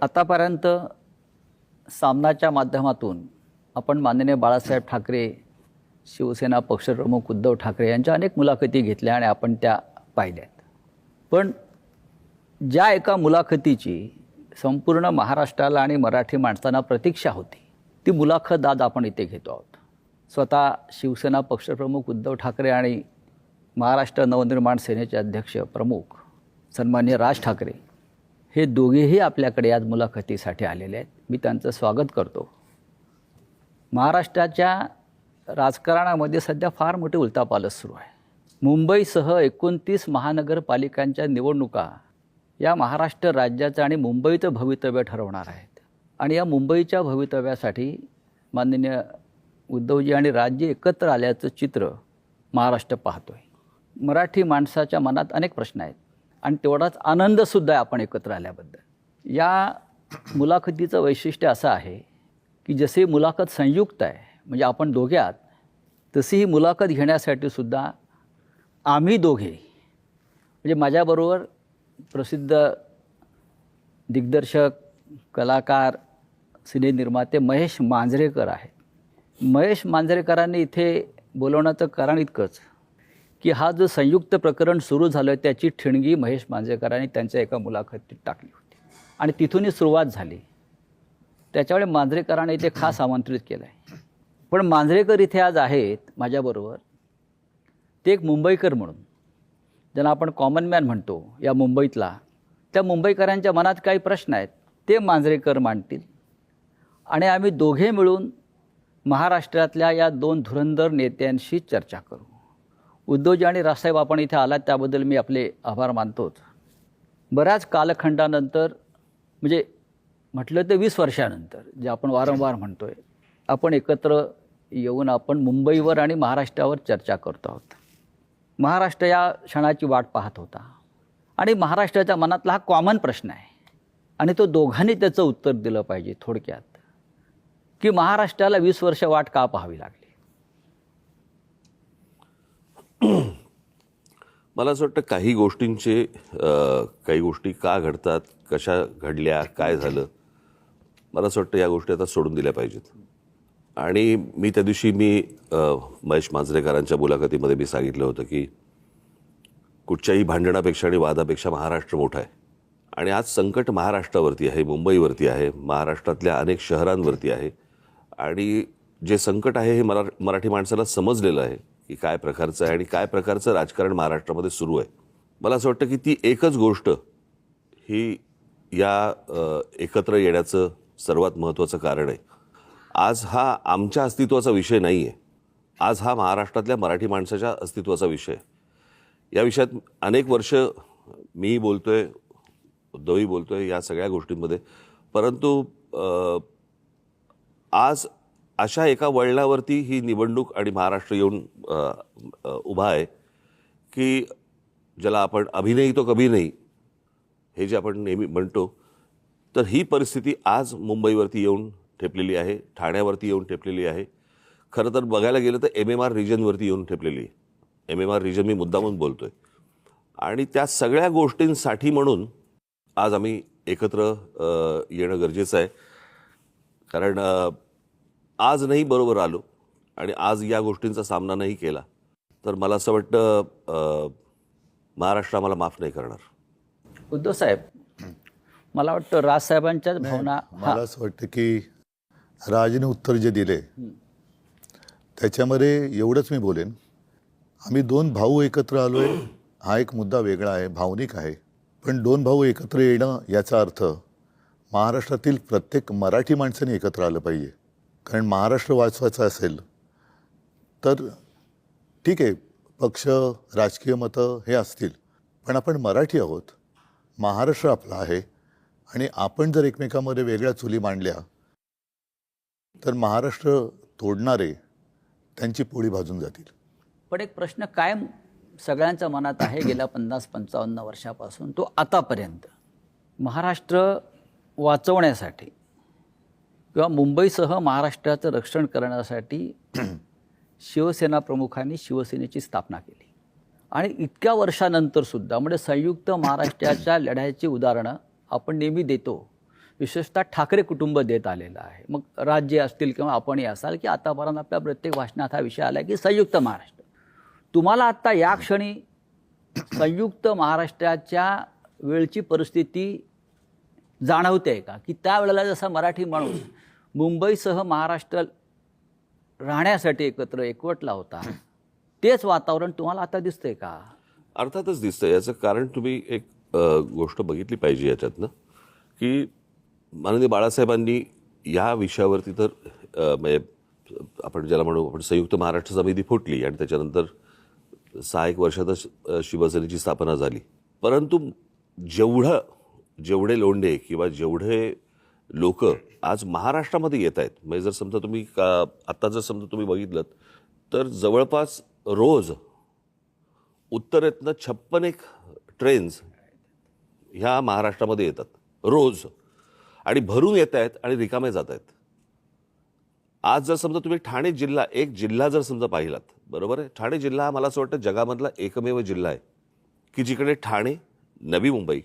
आतापर्यंत सामनाच्या माध्यमातून आपण माननीय बाळासाहेब ठाकरे, शिवसेना पक्षप्रमुख उद्धव ठाकरे यांच्या अनेक मुलाखती घेतल्या आणि आपण त्या पाहिल्यात. पण ज्या एका मुलाखतीची संपूर्ण महाराष्ट्राला आणि मराठी माणसांना प्रतीक्षा होती, ती मुलाखत आज आपण इथे घेतो आहोत. स्वतः शिवसेना पक्षप्रमुख उद्धव ठाकरे आणि महाराष्ट्र नवनिर्माण सेनेचे अध्यक्ष प्रमुख सन्माननीय राज ठाकरे हे दोघेही आपल्याकडे आज मुलाखतीसाठी आलेले आहेत. मी त्यांचं स्वागत करतो. महाराष्ट्राच्या राजकारणामध्ये सध्या फार मोठी उलथापालथ सुरू आहे. मुंबईसह 29 महानगरपालिकांच्या निवडणुका या महाराष्ट्र राज्याचं आणि मुंबईचं भवितव्य ठरवणार आहेत. आणि या मुंबईच्या भवितव्यासाठी माननीय उद्धवजी आणि राजजी एकत्र आल्याचं चित्र महाराष्ट्र पाहतोय. मराठी माणसाच्या मनात अनेक प्रश्न आहेत आणि तेवढाच आनंदसुद्धा आहे आपण एकत्र आल्याबद्दल. या मुलाखतीचं वैशिष्ट्य असं आहे की जशी मुलाखत संयुक्त आहे, म्हणजे आपण दोघे आहात, तशी ही मुलाखत घेण्यासाठी सुद्धा आम्ही दोघे, म्हणजे माझ्याबरोबर प्रसिद्ध दिग्दर्शक, कलाकार, सिनेनिर्माते महेश मांजरेकर आहेत. महेश मांजरेकरांनी इथे बोलवण्याचं कारण इतकंच की हा जो संयुक्त प्रकरण सुरू झालं त्याची ठिणगी महेश मांजरेकरांनी त्यांच्या एका मुलाखतीत टाकली होती आणि तिथूनही सुरुवात झाली. त्याच्यामुळे मांजरेकरांनी इथे खास आमंत्रित केलं आहे. पण मांजरेकर इथे आज आहेत माझ्याबरोबर. ते एक मुंबईकर म्हणून, ज्यांना आपण कॉमन मॅन म्हणतो या मुंबईतला, त्या मुंबईकरांच्या मनात काही प्रश्न आहेत ते मांजरेकर मांडतील आणि आम्ही दोघे मिळून महाराष्ट्रातल्या या दोन धुरंधर नेत्यांशी चर्चा करू. उद्धवजी आणि राजसाहेब, आपण इथे आलात त्याबद्दल मी आपले आभार मानतोच. बऱ्याच कालखंडानंतर, म्हणजे म्हटलं तर 20 वर्षानंतर, जे आपण वारंवार म्हणतोय, आपण एकत्र येऊन आपण मुंबईवर आणि महाराष्ट्रावर चर्चा करतो आहोत. महाराष्ट्र या क्षणाची वाट पाहत होता आणि महाराष्ट्राच्या मनातला हा कॉमन प्रश्न आहे आणि तो दोघांनी त्याचं उत्तर दिलं पाहिजे. थोडक्यात की महाराष्ट्राला 20 वर्ष वाट का पाहावी लागली? मला असं वाटतं काही गोष्टी का घडतात, कशा घडल्या, काय झालं, मला असं वाटतं या गोष्टी आता सोडून दिल्या पाहिजेत. आणि मी त्या दिवशी महेश मांजरेकरांच्या मुलाखतीमध्ये मी सांगितलं होतं की कुठच्याही भांडणापेक्षा आणि वादापेक्षा महाराष्ट्र मोठा आहे. आणि आज संकट महाराष्ट्रावरती आहे, मुंबईवरती आहे, महाराष्ट्रातल्या अनेक शहरांवरती आहे. आणि जे संकट आहे हे मराठी माणसाला समजलेलं आहे की काय प्रकारचं आहे आणि काय प्रकारचं राजकारण महाराष्ट्रामध्ये सुरू आहे. मला असं वाटतं की ती एकच गोष्ट ही या एकत्र येण्याचं सर्वात महत्त्वाचं कारण आहे. आज हा आमच्या अस्तित्वाचा विषय नाही आहे, आज हा महाराष्ट्रातल्या मराठी माणसाच्या अस्तित्वाचा विषय आहे. या विषयात अनेक वर्ष मी बोलतोय, उद्धवही बोलतोय या सगळ्या गोष्टींमध्ये. परंतु आज अशा एका वळणावरती ही निवडणूक आणि महाराष्ट्र येऊन उभा आहे की ज्याला आपण अभी नहीं तो कभी नहीं हे जे आपण नेहमी म्हणतो, तर ही परिस्थिती आज मुंबईवरती येऊन ठेपलेली आहे, ठाण्यावरती येऊन ठेपलेली आहे. खरं तर बघायला गेलं तर MMR रिजनवरती येऊन ठेपलेली आहे. MMR रिजन मी मुद्दामून बोलतोय. आणि त्या सगळ्या गोष्टींसाठी म्हणून आज आम्ही एकत्र येणं गरजेचं आहे. कारण आज नाही बरोबर आलो आणि आज या गोष्टींचा सामना नाही केला तर मला असं वाटतं महाराष्ट्र आम्हाला माफ नाही करणार. उद्धव साहेब, मला वाटतं राजसाहेबांच्याच भावना. मला असं वाटतं की राजने उत्तर जे दिले त्याच्यामध्ये एवढंच मी बोलेन, आम्ही दोन भाऊ एकत्र आलो आहे हा एक मुद्दा वेगळा आहे, भावनिक आहे. पण दोन भाऊ एकत्र येणं याचा अर्थ महाराष्ट्रातील प्रत्येक मराठी माणसाने एकत्र आलं पाहिजे. कारण महाराष्ट्र वाचवायचा असेल तर ठीक आहे, पक्ष, राजकीय मतं हे असतील, पण आपण मराठी आहोत, महाराष्ट्र आपला आहे. आणि आपण जर एकमेकांमध्ये वेगळ्या चुली मांडल्या तर महाराष्ट्र तोडणारे त्यांची पोळी भाजून जातील. पण एक प्रश्न कायम सगळ्यांच्या मनात आहे गेल्या 50-55 वर्षापासून, तो आतापर्यंत. महाराष्ट्र वाचवण्यासाठी किंवा मुंबईसह महाराष्ट्राचं रक्षण करण्यासाठी शिवसेना प्रमुखांनी शिवसेनेची स्थापना केली आणि इतक्या वर्षानंतर सुद्धा, म्हणजे संयुक्त महाराष्ट्राच्या लढ्याची उदाहरणं आपण नेहमी देतो. विशेषतः ठाकरे कुटुंब देत आलेलं आहे. मग राज्य असतील किंवा आपणही असाल की आतापर्यंत आपल्या प्रत्येक भाषणात हा विषय आला की संयुक्त महाराष्ट्र. तुम्हाला आत्ता या क्षणी संयुक्त महाराष्ट्राच्या वेळची परिस्थिती जाणवते का, की त्यावेळेला जसा मराठी माणूस मुंबईसह महाराष्ट्र राहण्यासाठी एकवटला होता, तेच वातावरण तुम्हाला आता दिसतंय का? अर्थातच दिसतं. याचं कारण तुम्ही एक गोष्ट बघितली पाहिजे याच्यातनं, की माननीय बाळासाहेबांनी या विषयावरती तर म्हणजे आपण ज्याला म्हणू आपण संयुक्त महाराष्ट्र समिती फुटली आणि त्याच्यानंतर 6-1 वर्षातच शिवसेनेची स्थापना झाली. परंतु जेवढे लोंढे किंवा जेवढे लोक आज महाराष्ट्रामध्ये येत आहेत, म्हणजे जर समजा तुम्ही आत्ता जर समजा तुम्ही बघितलं तर जवळपास रोज उत्तरेतनं 56 ट्रेन्स ह्या महाराष्ट्रामध्ये येतात रोज, आणि भरून येत आहेत आणि रिकामे जात आहेत. आज जर समजा तुम्ही ठाणे जिल्हा, एक जिल्हा जर समजा पाहिलात, बरोबर आहे, ठाणे जिल्हा हा मला असं वाटतं जगामधला एकमेव जिल्हा आहे की जिकडे ठाणे, नवी मुंबई,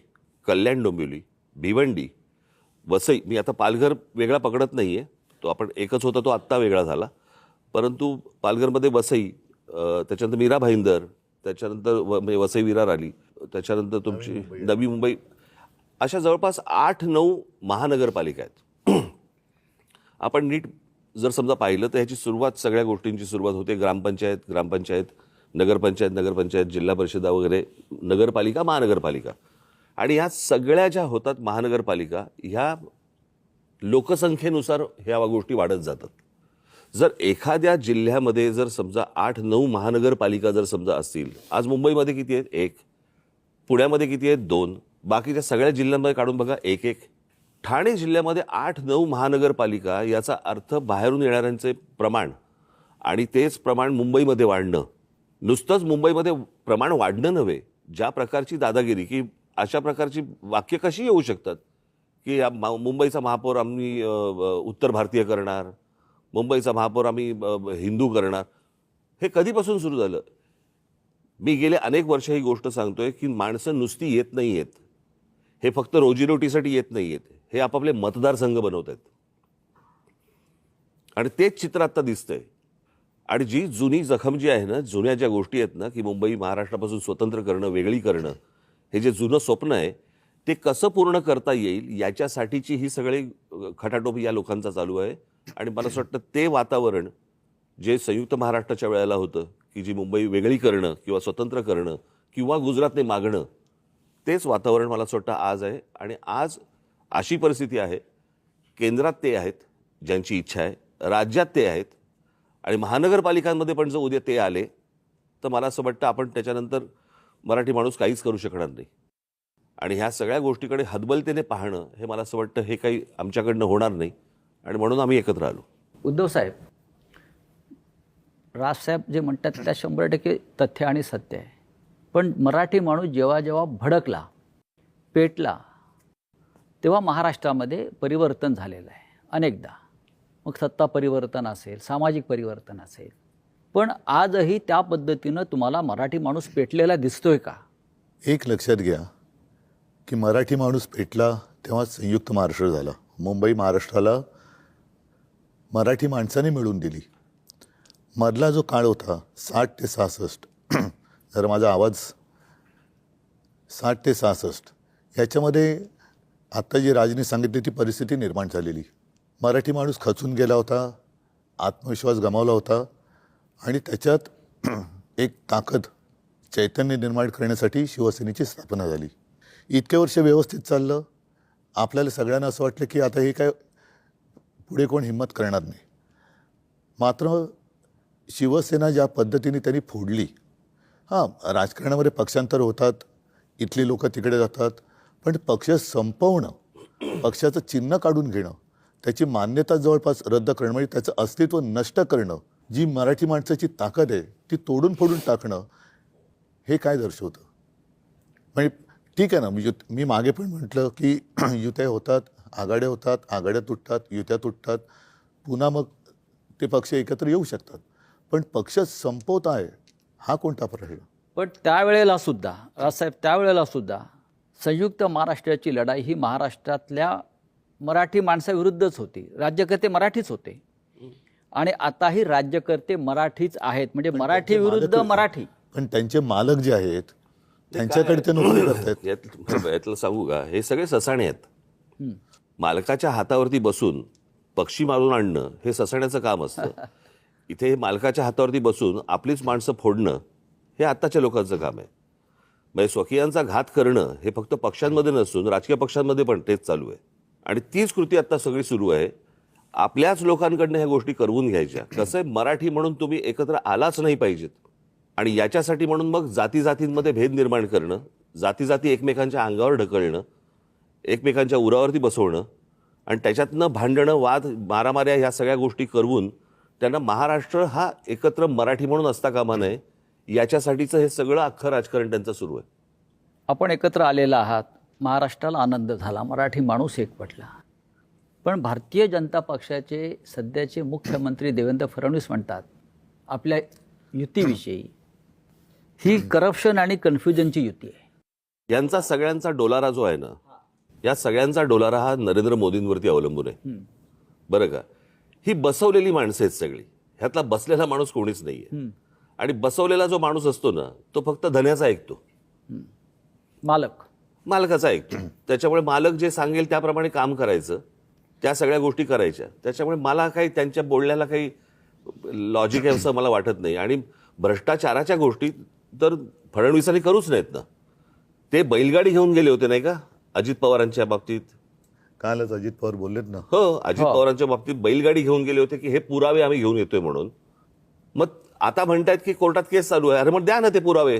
कल्याण डोंबिवली, भिवंडी, वसई, मी आता पालघर वेगळा पकडत नाही आहे, तो आपण एकच होता, तो आत्ता वेगळा झाला, परंतु पालघरमध्ये वसई, त्याच्यानंतर मीरा भाईंदर, त्याच्यानंतर म्हणजे वसई विरार आली, त्याच्यानंतर तुमची नवी मुंबई, अशा जवळपास 8-9 महानगरपालिका आहेत. आपण नीट जर समजा पाहिलं तर ह्याची सुरुवात, सगळ्या गोष्टींची सुरुवात होते ग्रामपंचायत, नगरपंचायत, जिल्हा परिषदा वगैरे, नगरपालिका, महानगरपालिका, आणि ह्या सगळ्या ज्या होतात महानगरपालिका, ह्या लोकसंख्येनुसार ह्या गोष्टी वाढत जातात. जर एखाद्या जिल्ह्यामध्ये जर समजा 8-9 महानगरपालिका जर समजा असतील, आज मुंबईमध्ये किती आहेत? 1. पुण्यामध्ये किती आहेत? 2. बाकीच्या सगळ्या जिल्ह्यांमध्ये काढून बघा 1-1. ठाणे जिल्ह्यामध्ये 8-9 महानगरपालिका, याचा अर्थ बाहेरून येणाऱ्यांचे प्रमाण आणि तेच प्रमाण मुंबईमध्ये वाढणं, नुसतंच मुंबईमध्ये प्रमाण वाढणं नव्हे, ज्या प्रकारची दादागिरी, की अशा प्रकारची वाक्य कशी येऊ शकतात की मुंबईचा महापौर आम्ही उत्तर भारतीय करणार, मुंबईचा महापौर आम्ही हिंदू करणार. हे कधीपासून सुरू झालं? मी गेले अनेक वर्ष ही गोष्ट सांगतोय की माणसं नुसती येत नाही आहेत, हे फक्त रोजीरोटीसाठी येत नाही आहेत, हे आपापले मतदारसंघ बनवत आहेत, आणि तेच चित्र आता दिसतंय. आणि जी जुनी जखम जी आहे ना, जुन्या ज्या गोष्टी आहेत ना, की मुंबई महाराष्ट्रापासून स्वतंत्र करणं, वेगळी करणं, हे जे जुनं स्वप्न आहे ते कसं पूर्ण करता येईल याच्यासाठीची ही सगळी खटाटोप या लोकांचा चालू आहे. आणि मला असं वाटतं ते वातावरण जे संयुक्त महाराष्ट्राच्या वेळेला होतं, की जी मुंबई वेगळी करणं किंवा स्वतंत्र करणं किंवा गुजरातने मागणं, तेच वातावरण मला असं वाटतं आज आहे. आणि आज अशी परिस्थिती आहे, केंद्रात ते आहेत ज्यांची इच्छा आहे, राज्यात ते आहेत, आणि महानगरपालिकांमध्ये पण जर उद्या ते आले तर मला असं वाटतं आपण त्याच्यानंतर मराठी माणूस काहीच करू शकणार नाही. आणि ह्या सगळ्या गोष्टीकडे हतबलतेने पाहणं, हे मला असं वाटतं हे काही आमच्याकडनं होणार नाही, आणि म्हणून आम्ही एकत्र आलो. उद्धव साहेब, राजसाहेब जे म्हणतात त्या 100% तथ्य आणि सत्य आहे. पण मराठी माणूस जेव्हा जेव्हा भडकला, पेटला, तेव्हा महाराष्ट्रामध्ये परिवर्तन झालेलं आहे अनेकदा. मग सत्ता परिवर्तन असेल, सामाजिक परिवर्तन असेल, पण आजही त्या पद्धतीनं तुम्हाला मराठी माणूस पेटलेला दिसतोय का? एक लक्षात घ्या की मराठी माणूस पेटला तेव्हा संयुक्त महाराष्ट्र झाला. मुंबई महाराष्ट्राला मराठी माणसाने मिळून दिली. मधला जो काळ होता 60 ते 66, जर माझा आवाज 60 ते 66, याच्यामध्ये आत्ता जी राजनी सांगितली ती परिस्थिती निर्माण झालेली. मराठी माणूस खचून गेला होता, आत्मविश्वास गमावला होता, आणि त्याच्यात एक ताकद, चैतन्य निर्माण करण्यासाठी शिवसेनेची स्थापना झाली. इतके वर्ष व्यवस्थित चाललं, आपल्याला सगळ्यांना असं वाटलं की आता हे काय पुढे कोण हिंमत करणार नाही. मात्र शिवसेना ज्या पद्धतीने त्यांनी फोडली, राजकारणामध्ये पक्षांतर होतात, इथली लोक तिकडे जातात, पण पक्ष संपवणं, पक्षाचं चिन्ह काढून घेणं, त्याची मान्यता जवळपास रद्द करणं, म्हणजे त्याचं अस्तित्व नष्ट करणं, जी मराठी माणसाची ताकद आहे ती तोडून फोडून टाकणं, हे काय दर्शवतं? म्हणजे ठीक आहे ना, मी मागे पण म्हटलं की युत्या होतात, आघाड्या होतात, आघाड्या तुटतात, युत्या तुटतात, पुन्हा मग ते पक्ष एकत्र येऊ शकतात, पण पक्ष संपवता आहे हा कोणता प्रश्न? पण त्यावेळेला सुद्धा राजसाहेब, त्यावेळेला सुद्धा संयुक्त महाराष्ट्राची लढाई ही महाराष्ट्रातल्या मराठी माणसाविरुद्धच होती. राज्यकर्ते मराठीच होते आणि आताही राज्यकर्ते मराठीच आहेत. म्हणजे मराठी विरुद्ध मराठी. पण त्यांचे मालक जे आहेत त्यांच्याकडे ते नोकरी करतात. यातलं सांगू का, हे सगळे ससाणे आहेत. मालकाच्या हातावरती बसून पक्षी मारून आणणं हे ससाण्याचं काम असतं. इथे मालकाच्या हातावरती बसून आपलीच माणसं फोडणं हे आत्ताच्या लोकांचं काम आहे. म्हणजे स्वकीयांचा घात करणं हे फक्त पक्षांमध्ये नसून राजकीय पक्षांमध्ये पण तेच चालू आहे. आणि तीच कृती आता सगळी सुरू आहे. आपल्याच लोकांकडनं ह्या गोष्टी करवून घ्यायच्या. कसं आहे, मराठी म्हणून तुम्ही एकत्र आलाच नाही पाहिजेत. आणि याच्यासाठी म्हणून मग जाती जातींमध्ये भेद निर्माण करणं, जाती जाती एकमेकांच्या अंगावर ढकलणं, एकमेकांच्या उरावरती बसवणं आणि त्याच्यातनं भांडणं, वाद, मारामाऱ्या ह्या सगळ्या गोष्टी करवून त्यांना महाराष्ट्र हा एकत्र मराठी म्हणून असता कामा नये, याच्यासाठीचं हे सगळं अख्खं राजकारण त्यांचं सुरू आहे. आपण एकत्र आलेला आहात, महाराष्ट्राला आनंद झाला, मराठी माणूस एकवटला. पण भारतीय जनता पक्षाचे सध्याचे मुख्यमंत्री देवेंद्र फडणवीस म्हणतात आपल्या युतीविषयी, ही करप्शन आणि कन्फ्युजनची युती आहे. यांचा सगळ्यांचा डोलारा जो आहे ना, या सगळ्यांचा डोलारा हा नरेंद्र मोदींवरती अवलंबून आहे. बरं का, ही बसवलेली माणसं आहेत सगळी. ह्यातला बसलेला माणूस कोणीच नाहीये. आणि बसवलेला जो माणूस असतो ना, तो फक्त धन्याचा ऐकतो, मालकाचा ऐकतो. त्याच्यामुळे मालक जे सांगेल त्याप्रमाणे काम करायचं, त्या सगळ्या गोष्टी करायच्या. त्याच्यामुळे मला काही त्यांच्या बोलण्याला काही लॉजिक आहे असं मला वाटत नाही. आणि भ्रष्टाचाराच्या गोष्टी तर फडणवीसांनी करूच नाहीत ना. ते बैलगाडी घेऊन गेले होते नाही का अजित पवारांच्या बाबतीत. कालच अजित पवार बोललेत ना. हो, अजित पवारांच्या बाबतीत बैलगाडी घेऊन गेले होते की हे पुरावे आम्ही घेऊन येतोय म्हणून. मग आता म्हणतायत की कोर्टात केस चालू आहे. अरे मग द्या ना ते पुरावे.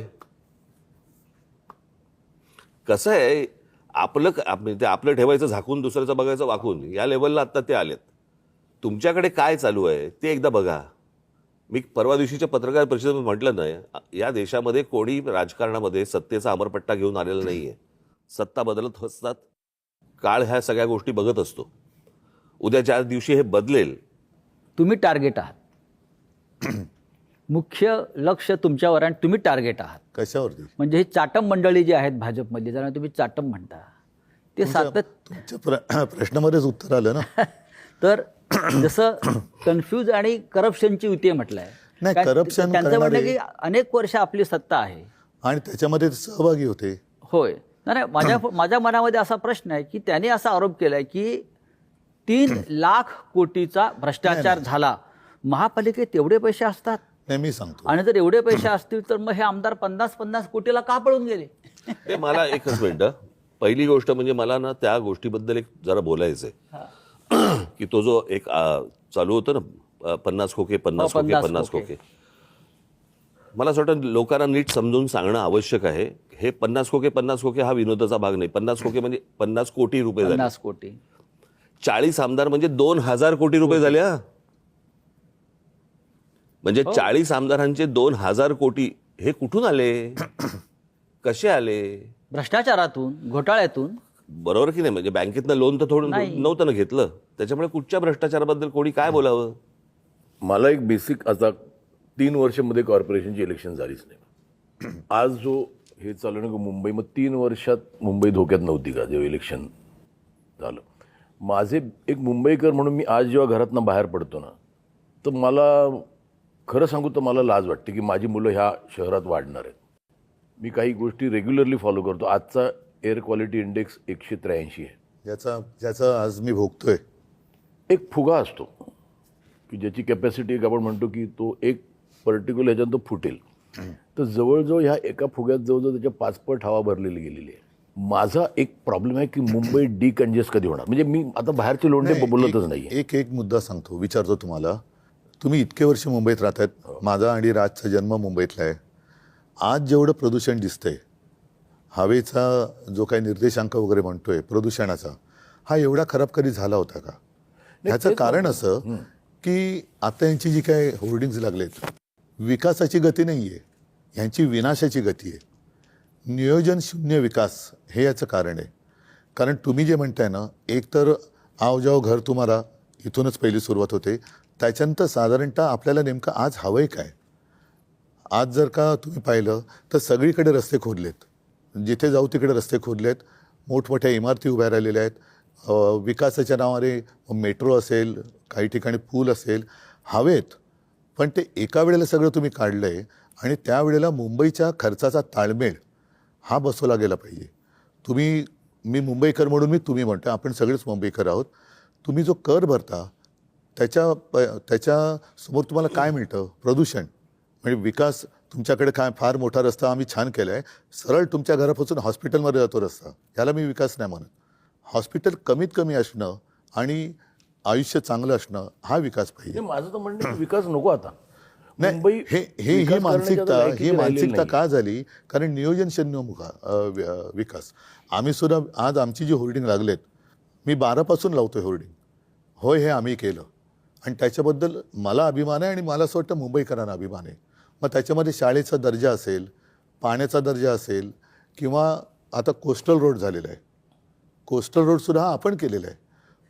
कसं आहे, आपलं ठेवायचं झाकून, दुसऱ्याचं बघायचं वाकून, या लेवलला आता ते आलेत. तुमच्याकडे काय चालू आहे ते एकदा बघा. मी परवा दिवशीच्या पत्रकार परिषदेमध्ये म्हटलं नाही, या देशामध्ये कोणी राजकारणामध्ये सत्तेचा अमरपट्टा घेऊन आलेला नाहीये. सत्ता बदलत असतात, काळ ह्या सगळ्या गोष्टी बघत असतो. उद्या ज्या दिवशी हे बदलेल, तुम्ही टार्गेट आहात. मुख्य लक्ष तुमच्यावर आणि तुम्ही टार्गेट आहात. कशावरती? म्हणजे ही चाटम मंडळी जी आहेत भाजपमधली, ज्यांना तुम्ही चाटम म्हणता, ते तुमच्या प्रश्नामध्येच उत्तर आलं ना. तर जसं कन्फ्यूज आणि करप्शनची युती म्हटलंय. नाही, करप्शन त्यांचं म्हणणं करणारे- की अनेक वर्ष आपली सत्ता आहे आणि त्याच्यामध्ये सहभागी होते. होय. नाही, माझ्या मनामध्ये असा प्रश्न आहे की त्याने असा आरोप केलाय की 3 लाख कोटीचा भ्रष्टाचार झाला. महापालिकेत एवढे पैसे असतात नाही, मी सांगतो. आणि जर एवढे पैसे असतील तर मग हे आमदार 50-50 कोटीला का पळून गेले? ते मला एकच मिनिटं. पहिली गोष्ट म्हणजे मला ना त्या गोष्टीबद्दल एक जरा बोलायचंय की तो जो एक चालू होतं ना 50 खोके 50 खोके 50 खोके, मला असं वाटतं लोकांना नीट समजून सांगणं आवश्यक आहे. हे 50 खोके हा विनोदाचा भाग नाही. 50 खोके म्हणजे 50 कोटी रुपये झाले. 50 कोटी. 40 आमदार म्हणजे 2000 कोटी रुपये झाले. म्हणजे 40 आमदारांचे 2000 कोटी हे कुठून आले, कसे आले? भ्रष्टाचारातून, घोटाळ्यातून. बरोबर की नाही? म्हणजे बँकेतनं लोन तर थोडं नव्हतं ना घेतलं. त्याच्यामुळे कुठच्या भ्रष्टाचाराबद्दल कोणी काय बोलावं? मला एक बेसिक, आता 3 वर्षामध्ये कॉर्पोरेशनची इलेक्शन झालीच नाही. आज जो हे चालू ना मुंबई, मग 3 वर्षात मुंबई धोक्यात नव्हती का जेव्हा इलेक्शन झालं? माझे एक मुंबईकर म्हणून मी आज जेव्हा घरातनं बाहेर पडतो ना, तर मला खरं सांगू तर मला लाज वाटते की माझी मुलं ह्या शहरात वाढणार आहेत. मी काही गोष्टी रेग्युलरली फॉलो करतो. आजचा एअर क्वालिटी इंडेक्स 183 आहे, ज्याचा आज मी भोगतोय. एक फुगा असतो की ज्याची कॅपॅसिटी एक आपण म्हणतो की तो एक पर्टिक्युलर ह्याच्यात तो फुटेल. तर जवळजवळ ह्या एका फुग्यात जवळजवळ त्याच्या 5 पट हवा भरलेली गेलेली आहे. माझा एक प्रॉब्लेम आहे की मुंबई डिकंजेस्ट कधी होणार? म्हणजे मी आता बाहेरचे लोंढे बोलतच नाही. एक मुद्दा सांगतो, विचारतो तुम्हाला. तुम्ही इतके वर्ष मुंबईत राहतात. माझा आणि राजचा जन्म मुंबईतला आहे. आज जेवढं प्रदूषण दिसतंय, हवेचा जो काही निर्देशांक वगैरे म्हणतोय प्रदूषणाचा, हा एवढा खराब कधी झाला होता का? ह्याचं कारण असं की आता यांची जी काय होर्डिंग्स लागलेत, विकासाची गती नाही आहे, ह्यांची विनाशाची गती आहे. नियोजन शून्य विकास हे याचं कारण आहे. कारण तुम्ही जे म्हणताय ना, एक तर आओ जाओ घर तुम्हाला इथूनच पहिली सुरुवात होते. त्याच्यानंतर साधारणतः आपल्याला नेमकं आज हवंय काय? आज जर का तुम्ही पाहिलं तर सगळीकडे रस्ते खोदलेत, जिथे जाऊ तिकडे रस्ते खोदलेत, मोठमोठ्या इमारती उभ्या राहिलेल्या आहेत, विकासाच्या नावाने मेट्रो असेल, काही ठिकाणी पूल असेल, हवेत. पण ते एका वेळेला सगळं तुम्ही काढलं आहे आणि त्यावेळेला मुंबईच्या खर्चाचा ताळमेळ हा बसवला गेला पाहिजे. मी मुंबईकर म्हणून मी तुम्ही म्हणतो, आपण सगळेच मुंबईकर आहोत. तुम्ही जो कर भरता त्याच्यासमोर तुम्हाला काय मिळतं? प्रदूषण. म्हणजे विकास तुमच्याकडे काय फार मोठा रस्ता आम्ही छान केला आहे, सरळ तुमच्या घरापासून हॉस्पिटलमध्ये जातो रस्ता, याला मी विकास नाही म्हणत. हॉस्पिटल कमीत कमी असणं आणि आयुष्य चांगलं असणं हा विकास पाहिजे. माझं तर म्हणणं आहे की विकास नको आता. नाही, मुंबई ही विकास मानसिकता करण्याच्या लायकीची ही राहिलेली मानसिकता नाही. का झाली? कारण नियोजन शून्य विकास. आम्ही सुद्धा आज आमची जी होर्डिंग लागलेत, मी 12 लावतोय होर्डिंग. होय, हे आम्ही केलं आणि त्याच्याबद्दल मला अभिमान आहे आणि मला असं वाटतं मुंबईकरांना अभिमान आहे. मग त्याच्यामध्ये शाळेचा दर्जा असेल, पाण्याचा दर्जा असेल, किंवा आता कोस्टल रोड झालेला आहे. कोस्टल रोडसुद्धा हा आपण केलेला आहे.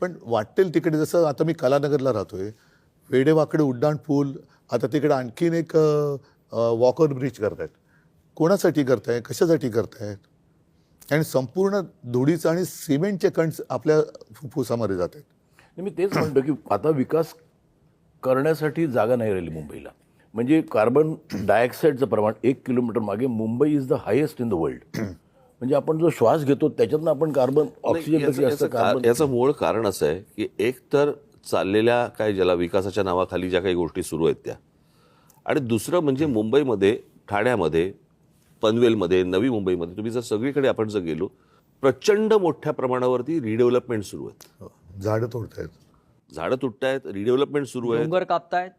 पण वाटेल तिकडे, जसं आता मी कलानगरला राहतोय, वेडेवाकडे उड्डाण पूल, आता तिकडे आणखीन एक वॉकर ब्रिज करतायत. कोणासाठी करताय? कशासाठी करतायत? आणि संपूर्ण धुळीचं आणि सिमेंटचे कण आपल्या फुफ्फुसामध्ये जात आहेत. मी तेच म्हणतो की आता विकास करण्यासाठी जागा नाही राहिली मुंबईला. म्हणजे कार्बन डायऑक्साईडचं प्रमाण 1 किलोमीटर मागे Mumbai is the highest in the world. म्हणजे आपण जो श्वास घेतो त्याच्यातनं आपण कार्बन ऑक्सिजन याचं मूळ कारण असं आहे की एक तर चाललेल्या काय ज्याला विकासाच्या नावाखाली ज्या काही गोष्टी सुरू आहेत त्या, आणि दुसरं म्हणजे मुंबईमध्ये, ठाण्यामध्ये, पनवेलमध्ये, नवी मुंबईमध्ये तुम्ही जर सगळीकडे आपण जर गेलो, प्रचंड मोठ्या प्रमाणावरती रिडेव्हलपमेंट सुरू आहेत. झाडं तोडतायत, झाडं तुटतायत, रिडेव्हलपमेंट सुरू आहे. डोंगर कापतायत.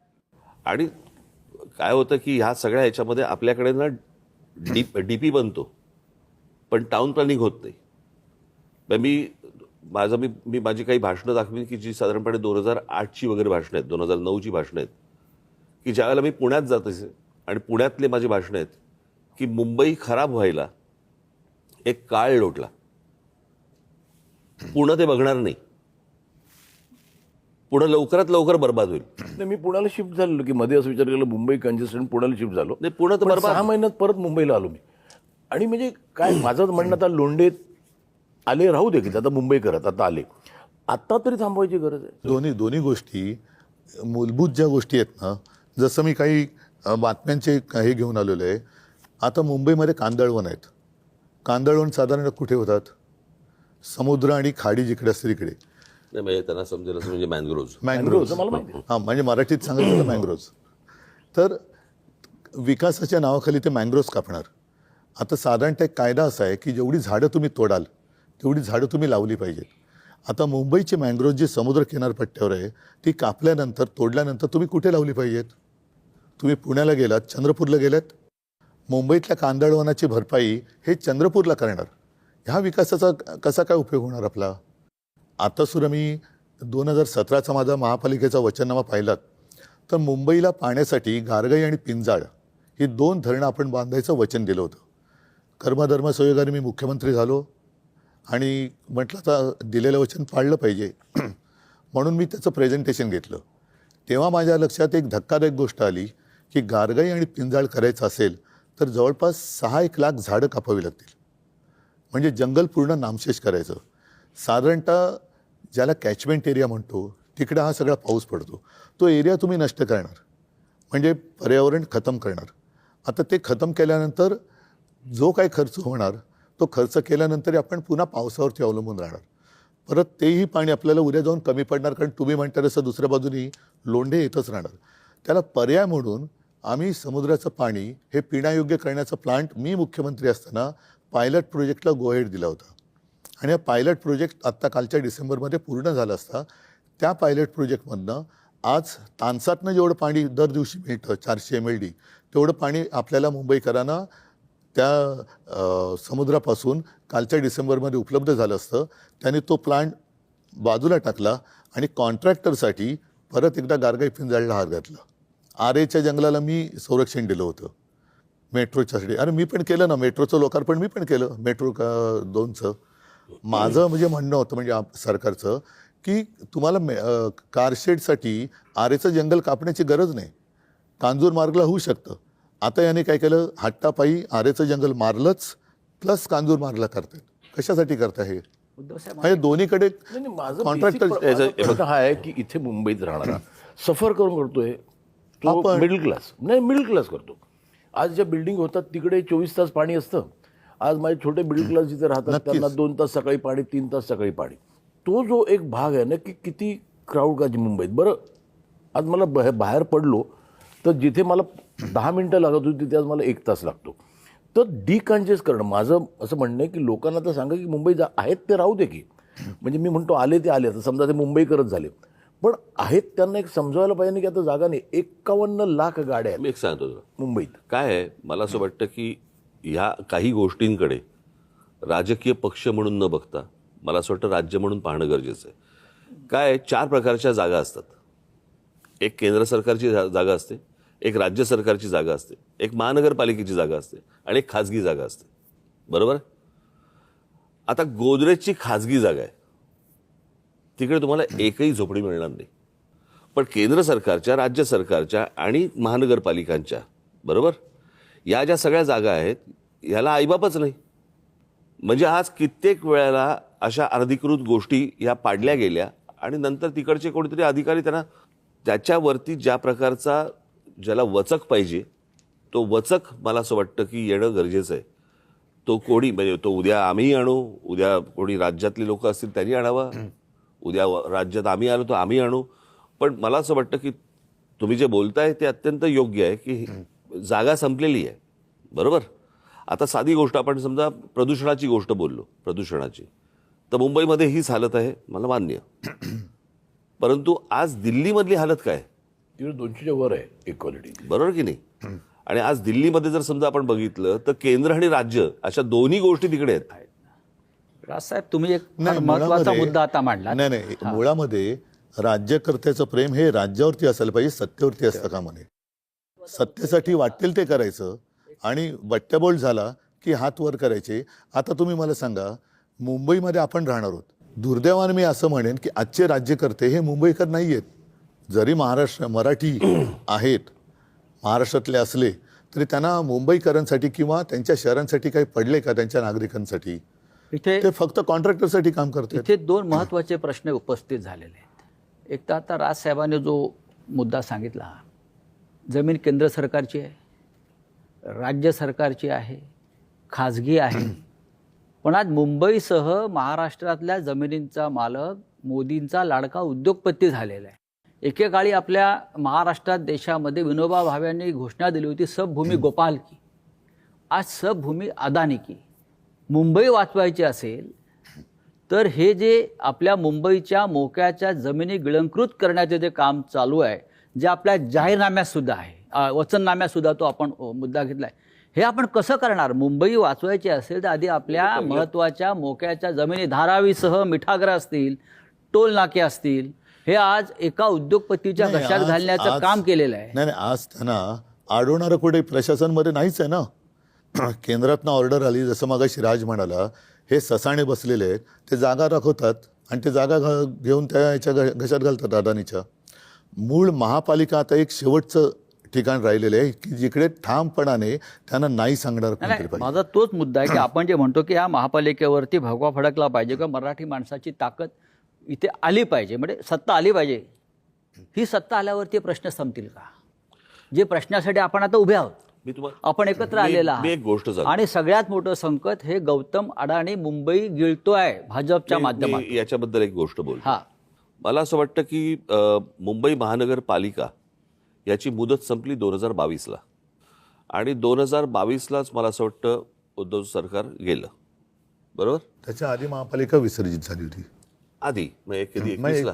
आणि काय होतं की ह्या सगळ्या ह्याच्यामध्ये आपल्याकडे ना डीपी बनतो पण टाउन प्लॅनिंग होत नाही. मी माझी काही भाषणं दाखवीन की जी साधारणपणे 2008ची वगैरे भाषणं आहेत, 2009ची भाषणं आहेत, की ज्यावेळेला मी पुण्यात जात असे आणि पुण्यातले माझी भाषणं आहेत की मुंबई खराब व्हायला एक काळ लोटला, पुणे ते बघणार नाही, पुणे लवकरात लवकर बर्बाद होईल. नाही, मी पुण्याला शिफ्ट झालेलो की मध्ये असं विचार केला मुंबई कंजेस्टेड, पुण्याला शिफ्ट झालो. नाही, पुणे तर पण बर्बाद. 6 महिन्यात परत मुंबईला आलो मी. आणि म्हणजे काय माझं म्हणणं, आता लोंढे आले राहू दे की आता मुंबई करत आता आले, आता तरी थांबवायची गरज आहे. दोन्ही गोष्टी मूलभूत ज्या गोष्टी आहेत ना, जसं मी काही बातम्यांचे हे घेऊन आलेलो आहे. आता मुंबईमध्ये कांदळवन आहेत. कांदळवन साधारण कुठे होतात? समुद्र आणि खाडी जिकडे असते तिकडे. नाही, म्हणजे त्यांना समजेल असं म्हणजे मँग्रोव्ज. मँग्रोव्हचं मला माहिती आहे. हां, म्हणजे मराठीत सांगायचं तर मँग्रोव्ज. तर विकासाच्या नावाखाली ते मँग्रोव्ज कापणार. आता साधारणतः एक कायदा असा आहे की जेवढी झाडं तुम्ही तोडाल तेवढी झाडं तुम्ही लावली पाहिजेत. आता मुंबईची मँग्रोव्ज जी समुद्र किनारपट्ट्यावर आहे ती कापल्यानंतर, तोडल्यानंतर तुम्ही कुठे लावली पाहिजेत? तुम्ही पुण्याला गेलात, चंद्रपूरला गेलात, मुंबईतल्या कांदळवनाची भरपाई हे चंद्रपूरला करणार. ह्या विकासाचा कसा काय उपयोग होणार आपला? आता सुद्धा मी 2017चा माझा महापालिकेचा वचननामा पाहिलात तर मुंबईला पाण्यासाठी गारगाई आणि पिंजाळ ही 2 धरणं आपण बांधायचं वचन दिलं होतं. कर्मधर्मसंयोगाने मी मुख्यमंत्री झालो आणि म्हटलं आता दिलेलं वचन पाळलं पाहिजे म्हणून मी त्याचं प्रेझेंटेशन घेतलं. तेव्हा माझ्या लक्षात एक धक्कादायक गोष्ट आली की गारगाई आणि पिंजाळ करायचं असेल तर जवळपास 6-1 लाख झाडं कापावी लागतील. म्हणजे जंगल पूर्ण नामशेष करायचं. साधारणतः ज्याला कॅचमेंट एरिया म्हणतो तिकडे हा सगळा पाऊस पडतो, तो एरिया तुम्ही नष्ट करणार म्हणजे पर्यावरण खतम करणार. आता ते खतम केल्यानंतर जो काही खर्च होणार तो खर्च केल्यानंतर आपण पुन्हा पावसावरती अवलंबून राहणार. परत तेही पाणी आपल्याला उद्या जाऊन कमी पडणार, कारण तुम्ही म्हणता तसं दुसऱ्या बाजूनी लोंढे येतच राहणार. त्याला पर्याय म्हणून आम्ही समुद्राचं पाणी हे पिण्यायोग्य करण्याचा प्लांट मी मुख्यमंत्री असताना पायलट प्रोजेक्टला गो हेड दिला होता. आणि हा पायलट प्रोजेक्ट आत्ता कालच्या डिसेंबरमध्ये पूर्ण झाला असता. त्या पायलट प्रोजेक्टमधनं आज तानसातनं जेवढं पाणी दर दिवशी मिळतं 400 MLD तेवढं पाणी आपल्याला मुंबईकरांना त्या समुद्रापासून कालच्या डिसेंबरमध्ये उपलब्ध झालं असतं. त्यांनी तो प्लांट बाजूला टाकला आणि कॉन्ट्रॅक्टरसाठी परत एकदा गारगाई पिंजाळला हात घातला. आरेच्या जंगलाला मी संरक्षण दिलं होतं मेट्रोच्यासाठी. अरे मी पण केलं ना, मेट्रोचं लोकार्पण मी पण केलं, मेट्रो 2चं. माझं म्हणजे म्हणणं होतं म्हणजे सरकारचं की तुम्हाला कारशेडसाठी आरेचं जंगल कापण्याची गरज नाही, कांजूर मार्गला होऊ शकतं. आता याने काय केलं, हट्टापायी आरेचं जंगल मारलंच प्लस कांजूर मार्गला करतात. कशासाठी करता हे? उद्धव साहेब म्हणजे दोन्हीकडे नाही, नाही, माझं कॉन्ट्रॅक्टर माझा प्रश्न हा आहे की इथे मुंबईत राहणारा सफर करून करतोय तो आपण- मिडल क्लास नाही मिडल क्लास करतो. आज ज्या बिल्डिंग होतात तिकडे 24 तास पाणी असतं. आज माझे छोटे मिडल क्लास जिथे राहतात नक्कीच. त्यांना 2 तास सकाळी पाणी 3 तास सकाळी पाणी. तो जो एक भाग आहे ना की किती क्राऊड का मुंबईत. बरं आज मला बाहेर पडलो तर जिथे मला 10 मिनिटं लागत होती तिथे आज मला 1 तास लागतो. तर डिकन्जेस्ट करणं माझं असं म्हणणं आहे की लोकांना तर सांगा की मुंबई आहेत ते राहू दे की. म्हणजे मी म्हणतो आले ते आले आता समजा ते मुंबईकरच झाले पण आहेत त्यांना एक समजायला पाहिजे की आता जागा नाही. 51 लाख गाड्या आहेत मी एक सांगतो तुला मुंबईत. काय आहे मला असं वाटतं की ह्या काही गोष्टींकडे राजकीय पक्ष म्हणून न बघता मला असं वाटतं राज्य म्हणून पाहणं गरजेचं आहे. काय 4 प्रकारच्या जागा असतात. एक केंद्र सरकारची जागा असते, एक राज्य सरकारची जागा असते, एक महानगरपालिकेची जागा असते आणि एक खाजगी जागा असते. बरोबर. आता गोदरेजची खाजगी जागा आहे तिकडे तुम्हाला एकही झोपडी मिळणार नाही. पण केंद्र सरकारच्या राज्य सरकारच्या आणि महानगरपालिकांच्या बरोबर या ज्या सगळ्या जागा आहेत याला आईबापच नाही. म्हणजे आज कित्येक वेळेला अशा अनधिकृत गोष्टी या पाडल्या गेल्या आणि नंतर तिकडचे कोणीतरी अधिकारी त्यांना त्याच्यावरती ज्या प्रकारचा ज्याला वचक पाहिजे तो वचक मला असं वाटतं की येणं गरजेचं आहे. तो कोणी म्हणजे तो उद्या आम्ही आणू, उद्या कोणी राज्यातली लोक असतील त्यांनी आणावा, उद्या राज्यात आम्ही आलो तर आम्ही आणू. पण मला असं वाटतं की तुम्ही जे बोलताय ते अत्यंत योग्य आहे की जागा संपलेली आहे. बरोबर. आता साधी गोष्ट आपण समजा प्रदूषणाची गोष्ट बोललो, प्रदूषणाची तर मुंबईमध्ये हीच हालत आहे मला मान्य. परंतु आज दिल्लीमधली हालत काय तिकडे 200च्या वर आहे इक्वालिटी. बरोबर की नाही. आणि आज दिल्लीमध्ये जर समजा आपण बघितलं तर केंद्र आणि राज्य अशा दोन्ही गोष्टी तिकडे आहेत. राजसाहेब तुम्ही एक फार नाही, महत्वाचा मुळामध्ये- मुद्दा आता मांडला. नाही मुळामध्ये राज्यकर्त्याचं प्रेम हे राज्यावरती असायला पाहिजे, सत्तेवरती असतं कामा नये. सत्तेसाठी वाटेल ते करायचं आणि बट्ट्याबोळ झाला की हात वर करायचे. आता तुम्ही मला सांगा मुंबईमध्ये आपण राहणार आहोत. दुर्दैवाने मी असं म्हणेन की आजचे राज्यकर्ते हे मुंबईकर नाही आहेत. जरी मराठी आहेत महाराष्ट्रातले असले तरी त्यांना मुंबईकरांसाठी किंवा त्यांच्या शहरांसाठी काही पडले का त्यांच्या नागरिकांसाठी. इथे ते फक्त कॉन्ट्रॅक्टरसाठी काम करतात. इथे 2 महत्त्वाचे प्रश्न उपस्थित झालेले आहेत. एक तर आता राजसाहेबांनी जो मुद्दा सांगितला, जमीन केंद्र सरकारची आहे, राज्य सरकारची आहे, खाजगी आहे. पण आज मुंबईसह महाराष्ट्रातल्या जमिनींचा मालक मोदींचा लाडका उद्योगपती झालेला आहे. एकेकाळी आपल्या महाराष्ट्रात देशामध्ये विनोबा भावेंनी घोषणा दिली होती सबभूमी गोपाल की. आज सबभूमी अदानी की. मुंबई वाचवायची असेल तर हे जे आपल्या मुंबईच्या मोक्याच्या जमिनी गिळंकृत करण्याचे जे काम चालू आहे, जे आपल्या जाहीरनाम्यात सुद्धा आहे, वचननाम्यात सुद्धा तो आपण मुद्दा घेतला आहे, हे आपण कसं करणार. मुंबई वाचवायची असेल तर आधी आपल्या महत्त्वाच्या मोक्याच्या जमिनी धारावीसह मिठागरं असतील, टोल नाके असतील, हे आज एका उद्योगपतीच्या नाही, घशात घालण्याचं काम केलेलं आहे. नाही आज त्यांना अडवणारं कुठे प्रशासनमध्ये नाहीच आहे ना. केंद्रातनं ऑर्डर आली जसं मगाशी राज म्हणाला, हे ससाणे बसलेले आहेत ते जागा दाखवतात आणि ते जागा घेऊन त्या याच्या घशात घालतात अदानीच्या. मूळ महापालिका आता एक शेवटचं ठिकाण राहिलेलं आहे की जिकडे ठामपणाने त्यांना नाही सांगणार कोणतरी नाही, पाहिजे. माझा तोच मुद्दा आहे की आपण जे म्हणतो की ह्या महापालिकेवरती भगवा फडकला पाहिजे किंवा मराठी माणसाची ताकद इथे आली पाहिजे, म्हणजे सत्ता आली पाहिजे. ही सत्ता आल्यावरती प्रश्न संपतील का? जे प्रश्नासाठी आपण आता उभे आहोत, मी तुम्हाला आपण एकत्र आलेला मी एक गोष्ट सांगतो. आणि सगळ्यात मोठं संकट हे गौतम अडाणी मुंबई गिळतोय भाजपच्या माध्यमातून. मी याच्याबद्दल एक गोष्ट बोलतो. हा, मला असं वाटतं की मुंबई महानगरपालिका याची मुदत संपली 2022ला आणि 2022लाच मला असं वाटतं उद्धव सरकार गेलं. बरोबर. त्याच्या आधी महापालिका विसर्जित झाली होती. आधी म्हणजे कधी मग 21ला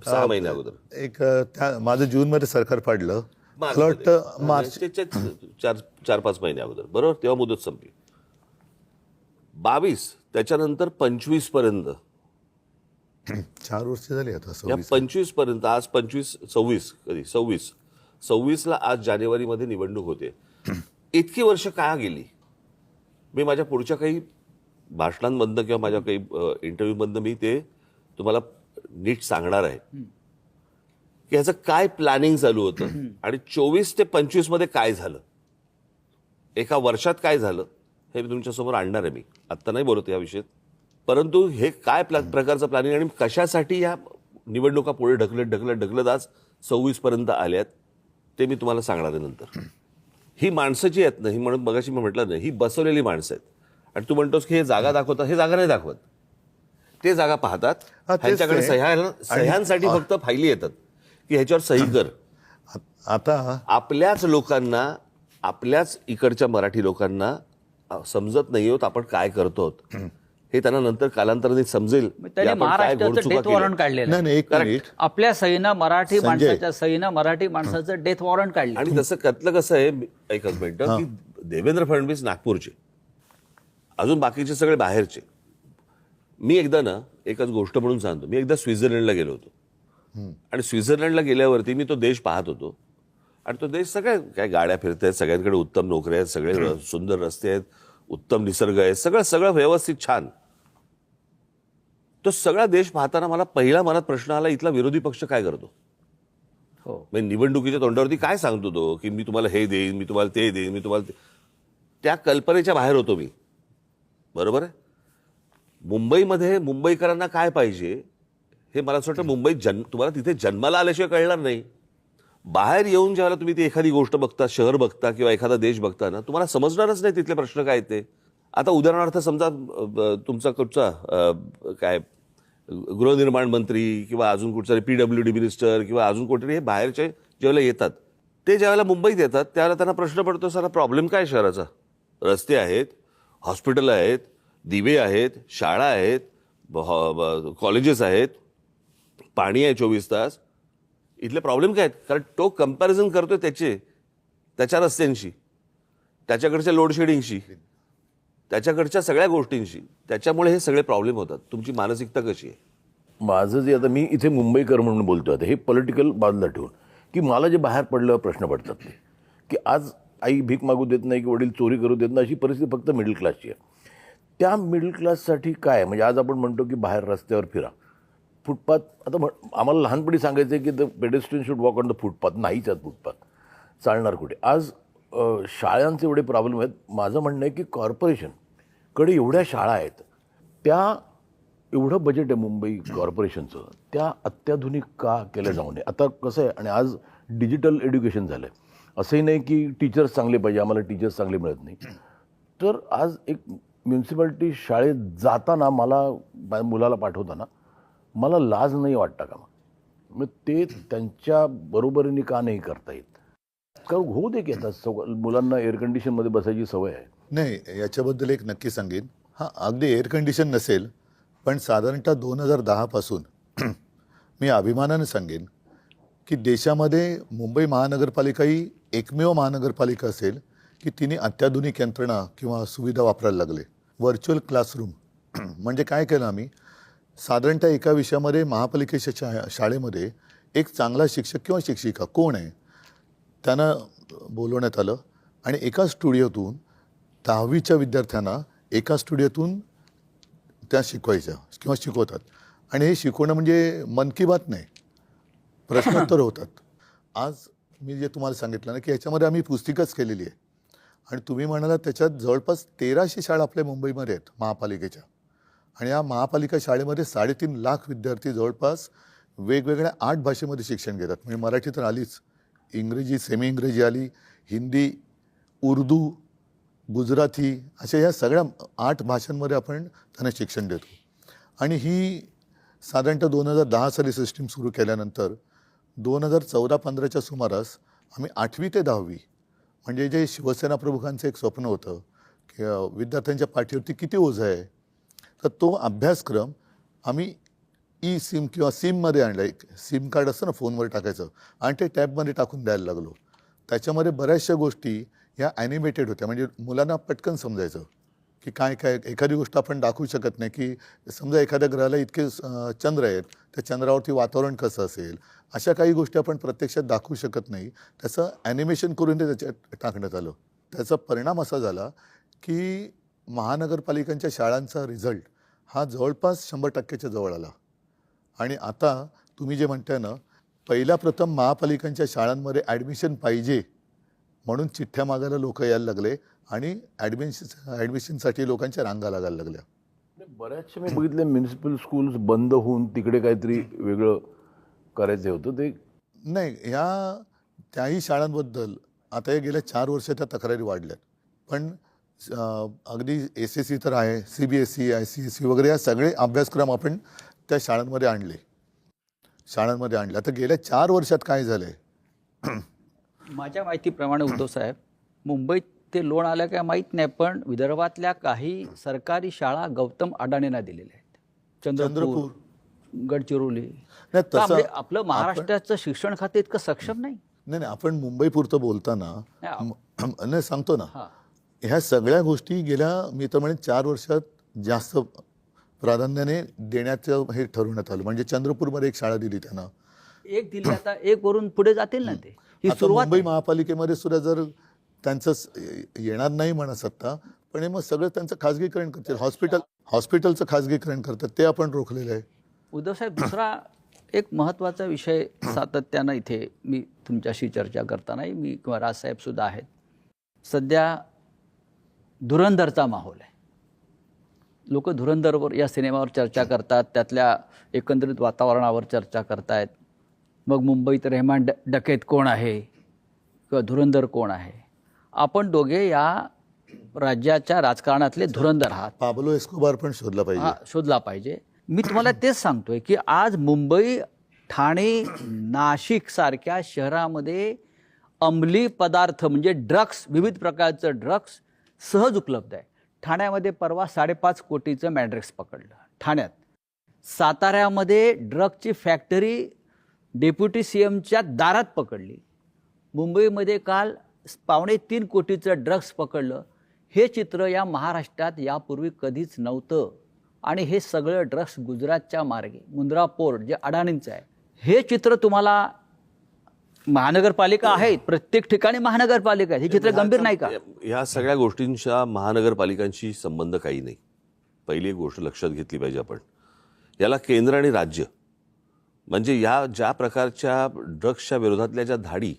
6 महिन्या अगोदर एक त्या माझं जूनमध्ये सरकार पाडलं. मला वाटतं मार्च 4-5 महिन्या अगोदर. बरोबर. तेव्हा मुदत संपली. 22 त्याच्यानंतर 25 पर्यंत 4 वर्ष झाली आता. या 26. 25 पर्यंत आज 26 कधी 26ला आज जानेवारीमध्ये निवडणूक होते. इतकी वर्ष का गेली. मी माझ्या पुढच्या काही भाषणांमधनं किंवा माझ्या काही इंटरव्ह्यूमधनं मी ते तुम्हाला नीट सांगणार आहे की ह्याचं काय प्लॅनिंग चालू होतं आणि 24 ते 25 मध्ये काय झालं, एका वर्षात काय झालं हे मी तुमच्यासमोर आणणार आहे. मी आत्ता नाही बोलत या विषयात. परंतु हे काय प्रकारचं प्लॅनिंग आणि कशासाठी या निवडणुका पुढे ढकलत आज 26 पर्यंत आल्यात ते मी तुम्हाला सांगणार आहे नंतर. ही माणसं जी आहेत ना, ही म्हणून मगाशी मी म्हटलं ना, ही बसवलेली माणसं आहेत. आणि तू म्हणतोस की हे जागा दाखवतात, हे जागा नाही दाखवत. ते जागा पाहतात, तेच ह्यांच्याकडे ते. सह्यांसाठी फक्त फायली येतात की ह्याच्यावर सही कर. आता आपल्याच लोकांना, आपल्याच इकडच्या मराठी लोकांना समजत नाही होत आपण काय करतो हे त्यांना नंतर कालांतराने समजेल की त्यांनी आपण काय महाराष्ट्राचं घोडचुका डेथ वॉरंट केल्या. काढलेलं नाही आहे. नाही एक मिनिट आपल्या सहीनं मराठी संजय. माणसाच्या सहीनं मराठी माणसाचं डेथ वॉरंट काढलं. आणि तसं त्यातलं कसं आहे, एकच मिनिटं, की देवेंद्र फडणवीस नागपूरचे, अजून बाकीचे सगळे बाहेरचे. मी एकदा ना, एकच गोष्ट म्हणून सांगतो, मी एकदा स्वित्झर्लंडला गेलो होतो. आणि स्वित्झर्लंडला गेल्यावरती मी तो देश पाहत होतो. आणि तो देश सगळ्या काय गाड्या फिरत आहेत, सगळ्यांकडे उत्तम नोकऱ्या आहेत, सगळे सुंदर रस्ते आहेत, उत्तम निसर्ग आहे, सगळं व्यवस्थित छान. तो सगळा देश पाहताना मला पहिला मनात प्रश्न आला, इथला विरोधी पक्ष काय करतो. हो. म्हणजे निवडणुकीच्या तोंडावरती काय सांगतो तो, की मी तुम्हाला हे देईन, मी तुम्हाला ते देईन, मी तुम्हाला त्या कल्पनेच्या बाहेर होतो मी. बरोबर आहे. मुंबईमध्ये मुंबईकरांना काय पाहिजे हे मला असं वाटतं मुंबईत तुम्हाला तिथे जन्माला आल्याशिवाय कळणार नाही. बाहेर येऊन ज्यावेळेला तुम्ही ती एखादी गोष्ट बघता, शहर बघता किंवा एखादा देश बघता ना, तुम्हाला समजणारच नाही तिथले प्रश्न काय ते. आता उदाहरणार्थ समजा तुमचा कुठचा काय गृहनिर्माण मंत्री किंवा अजून कुठचा PWD मिनिस्टर किंवा अजून कोणतरी हे बाहेरचे ज्यावेळेला येतात, ते ज्यावेळेला मुंबईत येतात त्यावेळेला त्यांना प्रश्न पडतो, सारा प्रॉब्लेम काय शहराचा. रस्ते आहेत, हॉस्पिटल आहेत, दिवे आहेत, शाळा आहेत, कॉलेजेस आहेत, पाणी आहे 24 तास. इथले प्रॉब्लेम काय आहेत. कारण तो कंपॅरिझन करतोय त्याच्या रस्त्यांशी, त्याच्याकडच्या लोडशेडिंगशी, त्याच्याकडच्या सगळ्या गोष्टींशी. त्याच्यामुळे हे सगळे प्रॉब्लेम होतात. तुमची मानसिकता कशी आहे. माझं जे आता मी इथे मुंबईकर म्हणून बोलतोय, आता हे पॉलिटिकल बाजूला ठेवून, की मला जे बाहेर पडल्यावर प्रश्न पडतात ते, की आज आई भीक मागू देत नाही की वडील चोरी करू देत नाही, अशी परिस्थिती फक्त मिडल क्लासची आहे. त्या मिडल क्लाससाठी काय म्हणजे आज आपण म्हणतो की बाहेर रस्त्यावर फिरा, फुटपाथ. आता आम्हाला लहानपणी सांगायचं की the pedestrian should walk on the footpath. नाहीच आहेत फुटपाथ, चालणार कुठे. आज शाळांचे एवढे प्रॉब्लेम आहेत. माझं म्हणणं आहे की कॉर्पोरेशनकडे एवढ्या शाळा आहेत, त्या एवढं बजेट आहे मुंबई कॉर्पोरेशनचं, त्या अत्याधुनिक का केल्या जाऊ नये. आता कसं आहे, आणि आज डिजिटल एज्युकेशन झालं आहे. असंही नाही की टीचर्स चांगले पाहिजे, आम्हाला टीचर्स चांगले मिळत नाही. तर आज एक म्युन्सिपाल्टी शाळेत जाताना मला मुलाला पाठवताना मला लाज नाही वाटता का. मग ते त्यांच्या बरोबरीने का नाही करता येत. का होऊ दे की आता मुलांना एअर कंडिशनमध्ये बसायची सवय आहे. नाही, याच्याबद्दल एक नक्की सांगेन. हां, अगदी एअर कंडिशन नसेल, पण साधारणतः 2010 पासून मी अभिमानाने सांगेन की देशामध्ये मुंबई महानगरपालिका ही एकमेव महानगरपालिका असेल की तिने अत्याधुनिक यंत्रणा किंवा सुविधा वापरायला लागले. व्हर्च्युअल क्लासरूम म्हणजे काय केलं आम्ही, साधारणतः एका विषयामध्ये महापालिकेच्या शाळेमध्ये एक चांगला शिक्षक किंवा शिक्षिका कोण आहे त्यांना बोलवण्यात आलं आणि एका स्टुडिओतून 10वीच्या विद्यार्थ्यांना एका स्टुडिओतून त्या शिकवायच्या किंवा शिकवतात. आणि हे शिकवणं म्हणजे मन की बात नाही, प्रश्नोत्तर होतात. आज मी जे तुम्हाला सांगितलं ना की याच्यामध्ये आम्ही पुस्तिकाच केलेली आहे. आणि तुम्ही म्हणाला त्याच्यात जवळपास 1300 शाळा आपल्या मुंबईमध्ये आहेत महापालिकेच्या. आणि या महापालिका शाळेमध्ये 3.5 लाख विद्यार्थी जवळपास वेगवेगळ्या 8 भाषेमध्ये शिक्षण घेतात. म्हणजे मराठी तर आलीच, इंग्रजी, सेमी इंग्रजी आली, हिंदी, उर्दू, गुजराती, अशा या सगळ्या 8 भाषांमध्ये आपण त्यांना शिक्षण देतो. आणि ही साधारणतः 2010 साली सिस्टीम सुरू केल्यानंतर 2014-15च्या सुमारास आम्ही 8वी ते 10वी म्हणजे जे शिवसेना प्रमुखांचं एक स्वप्न होतं की विद्यार्थ्यांच्या पाठीवरती किती ओझं आहे, तर तो अभ्यासक्रम आम्ही सिम किंवा सिममध्ये आणला. एक सिम कार्ड असतं ना फोनवर टाकायचं आणि ते टॅबमध्ये टाकून द्यायला लागलो. त्याच्यामध्ये बऱ्याचशा गोष्टी ह्या ॲनिमेटेड होत्या, म्हणजे मुलांना पटकन समजायचं की काय काय. एखादी गोष्ट आपण दाखवू शकत नाही की समजा एखाद्या ग्रहाला इतके चंद्र आहेत, त्या चंद्रावरती वातावरण कसं असेल, अशा काही गोष्टी आपण प्रत्यक्षात दाखवू शकत नाही. त्याचं ॲनिमेशन करून ते त्याच्यात टाकण्यात आलं. त्याचा परिणाम असा झाला की महानगरपालिकांच्या शाळांचा रिझल्ट हा जवळपास 100%च्या जवळ आला. आणि आता तुम्ही जे म्हणताय ना, पहिल्या प्रथम महापालिकांच्या शाळांमध्ये ॲडमिशन पाहिजे म्हणून चिठ्ठ्या मागायला लोक यायला लागले आणि ॲडमिशनसाठी लोकांच्या रांगा लागायला लागल्या. बऱ्याचशा मी बघितले म्युनिसिपल स्कूल्स बंद होऊन तिकडे काहीतरी वेगळं करायचं होतं ते. नाही, ह्या त्याही शाळांबद्दल आता या गेल्या 4 वर्ष त्या तक्रारी वाढल्यात. पण अगदी SSC तर आहे, CBSE, ICSE वगैरे या सगळे अभ्यासक्रम आपण त्या शाळांमध्ये आणले. आता गेल्या 4 वर्षात काय झालंय? माझ्या माहितीप्रमाणे उद्धव साहेब, मुंबईत ते लोन आलं काय माहीत नाही, पण विदर्भातल्या काही सरकारी शाळा गौतम अडाणींना दिलेल्या आहेत. चंद्रपूर, गडचिरोली. नाही, का तसं म्हणजे आपलं महाराष्ट्राचं शिक्षण खाते इतकं सक्षम नाही. नाही, आपण मुंबई पुरतं बोलताना नाही सांगतो ना, हां. ह्या सगळ्या गोष्टी गेल्या मी तर म्हणेन 4 वर्षात जास्त प्राधान्याने देण्याचं हे ठरवण्यात आलं. म्हणजे चंद्रपूरमध्ये एक शाळा दिली त्यांना. एक दिली, आता एक वरून पुढे जातील ना ते. ही आता सुरुवात मुंबई आहे. महापालिकेमध्ये सुद्धा जर त्यांचं येणार नाही म्हणा सत्ता, पण हे मग सगळं त्यांचं खाजगीकरण करतील. हॉस्पिटलचं खाजगीकरण करतात, ते आपण रोखलेलं आहे. उद्धव साहेब, दुसरा एक महत्त्वाचा विषय सातत्यानं इथे मी तुमच्याशी चर्चा करतानाही मी किंवा राजसाहेब सुद्धा आहेत. सध्या धुरंधरचा माहोल आहे. लोक धुरंधरवर या सिनेमावर चर्चा करतात, त्यातल्या एकंदरीत वातावरणावर चर्चा करतायत. मग मुंबईत रेहमान डकेत कोण आहे किंवा धुरंधर कोण आहे? आपण दोघे या राज्याच्या राजकारणातले धुरंधर आहात. पाब्लो एस्कोबार पण शोधला पाहिजे. हा, शोधला पाहिजे. मी तुम्हाला तेच सांगतोय की आज मुंबई, ठाणे, नाशिक सारख्या शहरामध्ये अंमली पदार्थ म्हणजे ड्रग्स, विविध प्रकारचं ड्रग्स सहज उपलब्ध आहे. ठाण्यामध्ये परवा 5.5 कोटीचं मॅड्रेक्स पकडलं ठाण्यात. साताऱ्यामध्ये ड्रगची फॅक्टरी डेप्युटी CMच्या दारात पकडली. मुंबईमध्ये काल 2.25 कोटीचं ड्रग्स पकडलं. हे चित्र या महाराष्ट्रात यापूर्वी कधीच नव्हतं. आणि हे सगळं ड्रग्स गुजरातच्या मार्गे, मुंद्रा पोर्ट जे अडाणींचं आहे, हे चित्र तुम्हाला महानगरपालिका आहेत, प्रत्येक ठिकाणी महानगरपालिका आहे. हे चित्र गंभीर नाही का? ह्या सगळ्या गोष्टींच्या महानगरपालिकांशी संबंध काही नाही. पहिली एक गोष्ट लक्षात घेतली पाहिजे आपण. याला केंद्र आणि राज्य, म्हणजे या ज्या प्रकारच्या ड्रग्सच्या विरोधातल्या ज्या धाडी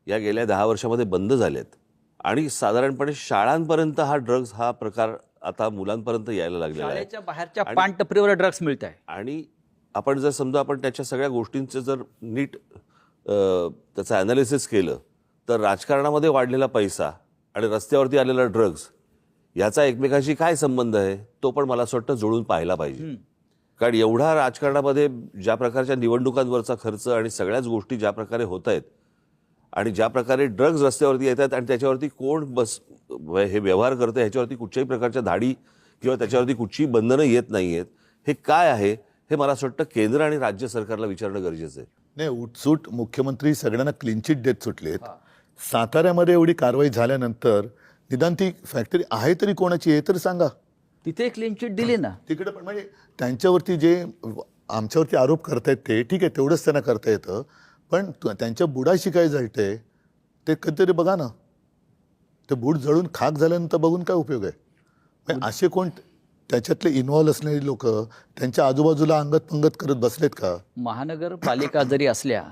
या गेल्या 10 वर्षामध्ये बंद झाल्यात आणि साधारणपणे शाळांपर्यंत हा ड्रग्स हा प्रकार आता मुलांपर्यंत यायला लागलेला आहे. शाळेच्या बाहेरच्या पानटपरीवर ड्रग्स मिळत आहे. आणि आपण जर समजा आपण त्याच्या सगळ्या गोष्टींचं जर नीट त्याचं ॲनालिसिस केलं तर राजकारणामध्ये वाढलेला पैसा आणि रस्त्यावरती आलेला ड्रग्स याचा एकमेकांशी काय संबंध आहे तो पण मला असं वाटतं जुळून पाहायला पाहिजे. कारण एवढा राजकारणामध्ये ज्या प्रकारच्या निवडणुकांवरचा खर्च आणि सगळ्याच गोष्टी ज्या प्रकारे होत आहेत आणि ज्या प्रकारे ड्रग्ज रस्त्यावरती येतात आणि त्याच्यावरती कोण हे व्यवहार करतं ह्याच्यावरती कुठच्याही प्रकारच्या धाडी किंवा त्याच्यावरती कुठचीही बंधनं येत नाही आहेत, हे काय आहे हे मला असं वाटतं केंद्र आणि राज्य सरकारला विचारणं गरजेचं आहे. नाही, उठसूट मुख्यमंत्री सगळ्यांना क्लीन चिट देत सुटलेत. साताऱ्यामध्ये एवढी कारवाई झाल्यानंतर निदान ती फॅक्टरी आहे तरी कोणाची आहे तर सांगा. तिथे क्लीन चिट दिली ना. तिकडे पण म्हणजे त्यांच्यावरती जे आमच्यावरती आरोप करतायत ते ठीक आहे, तेवढंच त्यांना करता येतं. पण त्यांच्या बुडाशी काय जळतंय ते कधीतरी बघा ना. ते बुड जळून खाक झाल्यानंतर बघून काय उपयोग आहे? म्हणजे असे कोण त्याच्यातले इन्व्हॉल्व असलेली लोक त्यांच्या आजूबाजूला अंगत पंगत करत बसलेत का? महानगरपालिका जरी असल्या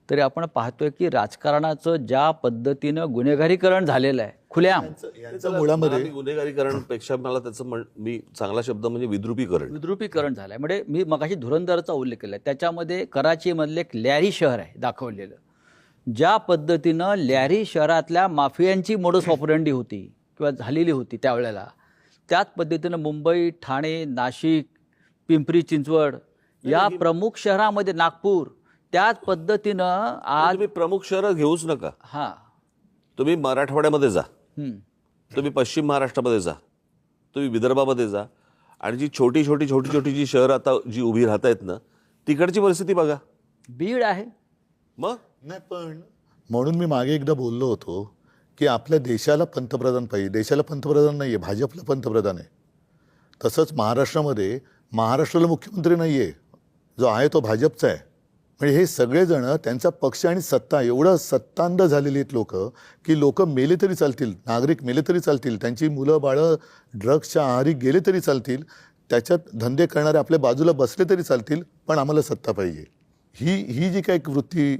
तरी आपण पाहतोय की राजकारणाचं ज्या पद्धतीनं गुन्हेगारीकरण झालेलं आहे खुल्याम. यांचं मुळामध्ये गुन्हेगारीकरणपेक्षा मला त्याचं मी चांगला शब्द म्हणजे विद्रुपीकरण झालंय. म्हणजे मी मगाशी धुरंधरचा उल्लेख केला, त्याच्यामध्ये कराचीमधलं एक लॅरी शहर आहे दाखवलेलं. ज्या पद्धतीनं लॅरी शहरातल्या माफियांची मोडस ऑपरेंडी होती किंवा झालेली होती त्यावेळेला, त्याच पद्धतीनं मुंबई, ठाणे, नाशिक, पिंपरी चिंचवड या प्रमुख शहरामध्ये, नागपूर, त्याच पद्धतीनं आज तुम्ही प्रमुख शहरं घेऊच नका. हां, तुम्ही मराठवाड्यामध्ये जा, तुम्ही पश्चिम महाराष्ट्रामध्ये जा, तुम्ही विदर्भामध्ये जा आणि जी छोटी जी शहरं आता जी उभी राहत आहेत ना तिकडची परिस्थिती बघा. बीड आहे. मग नाही, पण म्हणून मी मागे एकदा बोललो होतो की आपल्या देशाला पंतप्रधान पाहिजे. देशाला पंतप्रधान नाही आहे, भाजपला पंतप्रधान आहे. तसंच महाराष्ट्राला मुख्यमंत्री नाही आहे, जो आहे तो भाजपचा आहे. म्हणजे हे सगळेजण त्यांचा पक्ष आणि सत्ता एवढं सत्तांध झालेली आहेत लोक की लोक मेले तरी चालतील, नागरिक मेले तरी चालतील, त्यांची मुलं बाळं ड्रग्सच्या आहारी गेले तरी चालतील, त्याच्यात धंदे करणारे आपल्या बाजूला बसले तरी चालतील, पण आम्हाला सत्ता पाहिजे. ही जी काही वृत्ती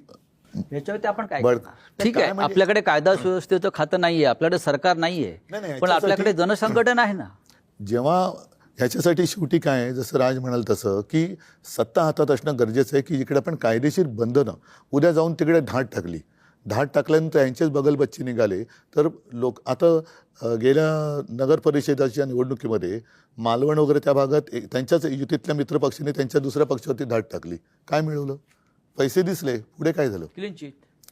याच्यावरती आपण काय बरं. करणार? ठीक आहे, आपल्याकडे कायदा सुव्यवस्थेचं खातं नाहीये, आपल्याकडे सरकार नाहीये, नाही, पण आपल्याकडे जनसंघटन आहे ना. जेव्हा ह्याच्यासाठी शेवटी काय आहे, जसं राज म्हणाल तसं की सत्ता हातात असणं गरजेचं आहे की जिकडे आपण कायदेशीर बंधनं, उद्या जाऊन तिकडे धाड टाकल्यानंतर यांचेच बगलबच्चे निघाले तर लोक आता गेल्या नगर परिषदेच्या निवडणुकीमध्ये मालवण वगैरे त्या भागात त्यांच्याच युतीतल्या मित्रपक्षाने त्यांच्या दुसऱ्या पक्षावरती धाड टाकली. काय मिळवलं? पैसे दिसले, पुढे काय झालं?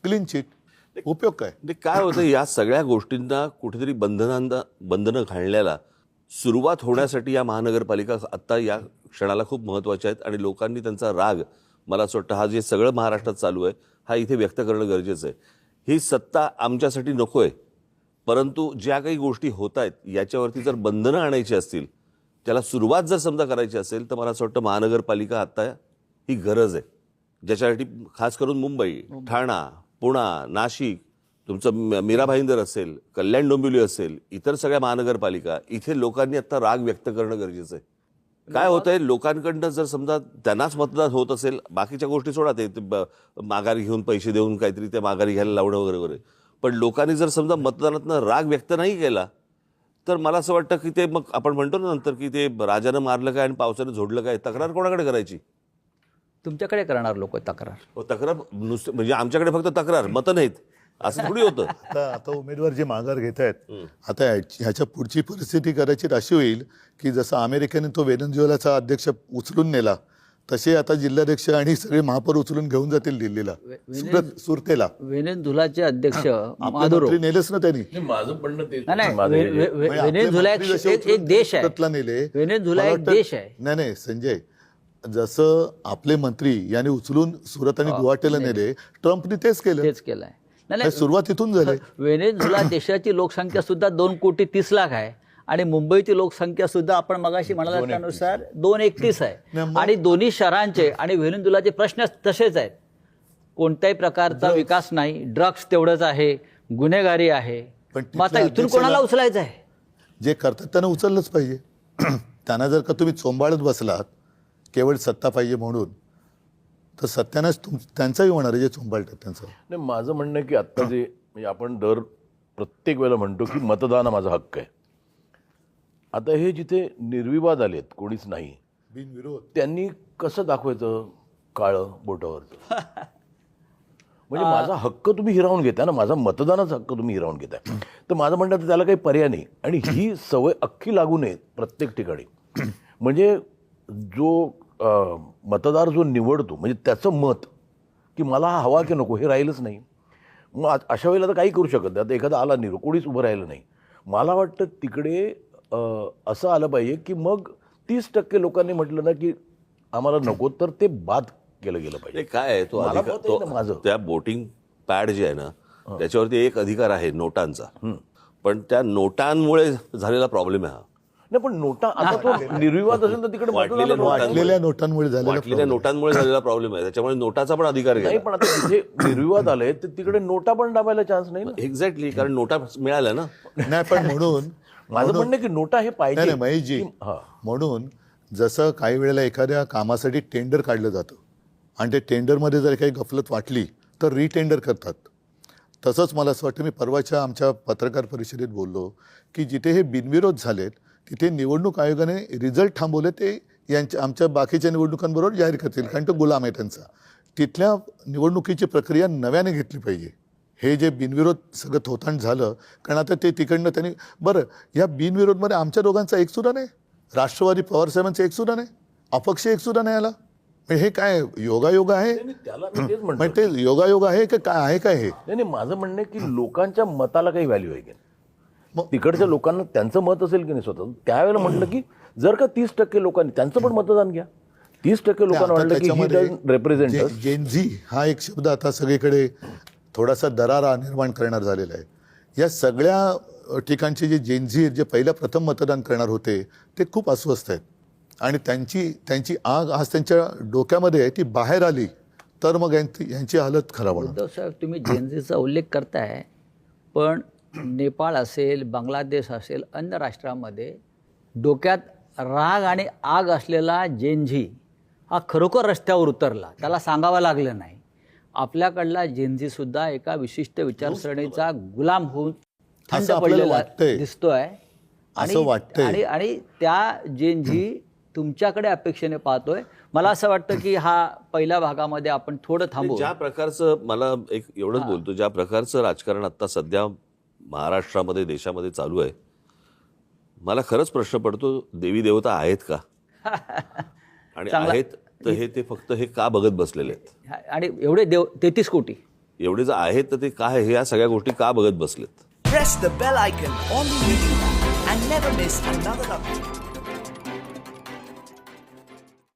Clean chit. उपयोग काय? म्हणजे काय होतं, या सगळ्या गोष्टींना कुठेतरी बंधनं घालण्याला सुरुवात होण्यासाठी या महानगरपालिका आत्ता या क्षणाला खूप महत्त्वाच्या आहेत आणि लोकांनी त्यांचा राग, मला असं वाटतं हा जे सगळं महाराष्ट्रात चालू आहे हा इथे व्यक्त करणं गरजेचं आहे. ही सत्ता आमच्यासाठी नको आहे, परंतु ज्या काही गोष्टी होत आहेत याच्यावरती जर बंधनं आणायची असतील, त्याला सुरुवात जर समजा करायची असेल तर मला असं वाटतं महानगरपालिका आत्ता ही गरज आहे, ज्याच्यासाठी खास करून मुंबई, ठाणा, पुणा, नाशिक, तुमचं मीरा भाईंदर असेल, कल्याण डोंबिवली असेल, इतर सगळ्या महानगरपालिका, इथे लोकांनी आता राग व्यक्त करणं गरजेचं आहे. काय होतंय, लोकांकडनं जर समजा त्यांनाच मतदान होत असेल, बाकीच्या गोष्टी सोडा, ते माघारी घेऊन पैसे देऊन काहीतरी ते माघारी घ्यायला लावणं वगैरे वगैरे, पण लोकांनी जर समजा मतदानातनं राग व्यक्त नाही केला तर मला असं वाटतं की ते मग आपण म्हणतो ना नंतर की ते राजानं मारलं काय आणि पावसानं झोडलं काय, तक्रार कोणाकडे करायची? तुमच्याकडे करणार लोक तक्रार. तक्रार नुसतं म्हणजे आमच्याकडे फक्त तक्रार, मतं नाहीत असं थोडी होतं. आता उमेदवार जे माघार घेत आहेत, आता ह्याच्या पुढची परिस्थिती कदाचित अशी होईल की जसं अमेरिकेने तो व्हेनेझुएलाचा अध्यक्ष उचलून नेला, तसे आता जिल्हाध्यक्ष आणि सगळे महापौर उचलून घेऊन जातील दिल्लीला, सुरतेला. व्हेनेझुएलाचे अध्यक्ष आपले मादुरो. मंत्री नेलेच ना त्यांनी. नाही, माझं म्हणणं तेच नाही, आहे. नाही, माझं हे- व्हेनेझुएला मंत्री जसे एक देश आहे. सुरतला नेले. व्हेनेझुएला मला एक वाटतं- देश आहे. नाही संजय, जसं आपले मंत्री यांनी उचलून सुरत आणि गुवाहाटीला नेले, ट्रम्पने तेच केलं. तेच केलंय. नाही, हे सुरुवात इथून झाली. व्हेनेझुएला देशाची लोकसंख्या सुद्धा 2,30,00,000 आहे आणि मुंबईची लोकसंख्या सुद्धा आपण मगाशी म्हणाला त्यानुसार 231 आहे आणि दोन्ही शहरांचे आणि व्हेनेझुएलाचे प्रश्न तसेच आहेत. कोणत्याही प्रकारचा विकास नाही, ड्रग्स तेवढंच आहे, गुन्हेगारी आहे. पण मग आता तिथल्या इथून कोणाला उचलायचं आहे? जे करतात त्यांना उचललंच पाहिजे. त्यांना जर का तुम्ही चोंबाळत बसलात केवळ सत्ता पाहिजे म्हणून, तर सत्यानंच त्यांचाही होणार आहे जे चोंबाळतात त्यांचं. नाही, माझं म्हणणं आहे की आत्ता जे म्हणजे आपण प्रत्येक वेळेला म्हणतो की मतदान हा माझा हक्क आहे. आता हे जिथे निर्विवाद आलेत, कोणीच नाही, बिनविरोध. त्यांनी कसं दाखवायचं काळं बोटावरचं? म्हणजे माझा हक्क तुम्ही हिरावून घेताय ना, माझा मतदानाचा हक्क तुम्ही हिरावून घेताय. तर माझं म्हणणं आहे त्याला काही पर्याय नाही आणि ही सवय अख्खी लागू नये प्रत्येक ठिकाणी. म्हणजे जो मतदार जो निवडतो म्हणजे त्याचं मत की मला हा हवा की नको हे राहिलंच नाही. मग अशा वेळेला तर काही करू शकत नाही. आता एखादा आला निरो, कोणीच उभं राहिलं नाही, मला वाटतं तिकडे असं आलं पाहिजे की मग 30% लोकांनी म्हटलं ना की आम्हाला नको, तर ते बाद केलं गेलं पाहिजे. ते काय आहे, तो मला अधिकार, मत आहे ना माझं. त्या वोटिंग पॅड जे आहे ना त्याच्यावरती एक अधिकार आहे नोटांचा, पण त्या नोटांमुळे झालेला प्रॉब्लेम आहे हा. नाही, पण नोटा आता तो निर्विवाद असेल तर तिकडे वाटलेल्या वाटलेल्या नोटांमुळे झालेला वाटलेल्या नोटांमुळे झालेला प्रॉब्लेम आहे, त्याच्यामुळे नोटाचा पण अधिकार नाही. घ्या. पण आता तिथे निर्विवाद आले तर तिकडे नोटा पण दाबायला चान्स नाही ना. एक्झॅक्टली, कारण नोटा मिळाल्या ना. नाही, पण म्हणून माझं म्हणणं आहे की नोटा हे नाही पाहिजे. नाही महेशजी, हा. म्हणून जसं काही वेळेला एखाद्या कामासाठी टेंडर काढलं जातं आणि ते टेंडरमध्ये जर काही गफलत वाटली तर रिटेंडर करतात. तसंच मला असं वाटतं, मी परवाच्या आमच्या पत्रकार परिषदेत बोललो की जिथे हे बिनविरोध झालेत तिथे निवडणूक आयोगाने रिझल्ट थांबवले, ते आमच्या बाकीच्या निवडणुकांबरोबर जाहीर करतील, कारण तो गुलाम आहे त्यांचा. तिथल्या निवडणुकीची प्रक्रिया नव्याने घेतली पाहिजे. हे जे बिनविरोध सगळं थोतांड झालं, कारण आता ते तिकडनं त्यांनी, बरं या बिनविरोधमध्ये आमच्या दोघांचा एकसुद्धा नाही, राष्ट्रवादी पवारसाहेबांचा एकसुद्धा नाही, अपक्ष एकसुद्धा नाही आला. हे काय योगायोग आहे? त्याला मी तेच म्हणतो. म्हणजे ते योगायोग आहे का काय आहे काय हे? नाही, माझं म्हणणं आहे की लोकांच्या मताला काही व्हॅल्यू आहे की नाही. मग तिकडच्या लोकांना त्यांचं मत असेल की नाही स्वतः, त्यावेळेला म्हटलं की जर का 30% लोकांनी त्यांचं पण मतदान घ्या. 30% लोकांना वाटलं की ही डझंट रिप्रेझेंट. जेनझी हा एक शब्द आता सगळीकडे थोडासा दरारा निर्माण करणार झालेला आहे. या सगळ्या ठिकाणचे जे जेनझी जे प्रथम मतदान करणार होते ते खूप अस्वस्थ आहेत आणि त्यांची आग आज त्यांच्या डोक्यामध्ये आहे, ती बाहेर आली तर मग यांची हालत खराब होणार. उद्धव साहेब, तुम्ही जेनझीचा उल्लेख करताय, पण नेपाळ असेल, बांगलादेश असेल, अन्य राष्ट्रामध्ये डोक्यात राग आणि आग असलेला जेनझी हा खरोखर रस्त्यावर उतरला, त्याला सांगावं लागलं नाही. आपल्याकडला जेनझीसुद्धा एका विशिष्ट विचारसरणीचा गुलाम होऊन थंड असं आपल्याला पडलेला वाटतंय. दिसतोय असं वाटतंय. आणि आणि त्या जी तुमच्याकडे अपेक्षेने पाहतोय, मला असं वाटतं की हा पहिल्या भागामध्ये आपण थोडं थांबू. ज्या प्रकारचं मला एक एवढंच बोलतो, ज्या प्रकारचं राजकारण आता सध्या महाराष्ट्रामध्ये देशामध्ये चालू आहे, मला खरंच प्रश्न पडतो, देवी देवता आहेत का? आणि आहेत तर हे ते फक्त हे का बघत बसलेले आहेत? आणि एवढे 33 कोटी एवढे जर आहेत तर ते काय हे या सगळ्या गोष्टी का बघत बसलेत? Press the bell icon on the YouTube app and never miss another update.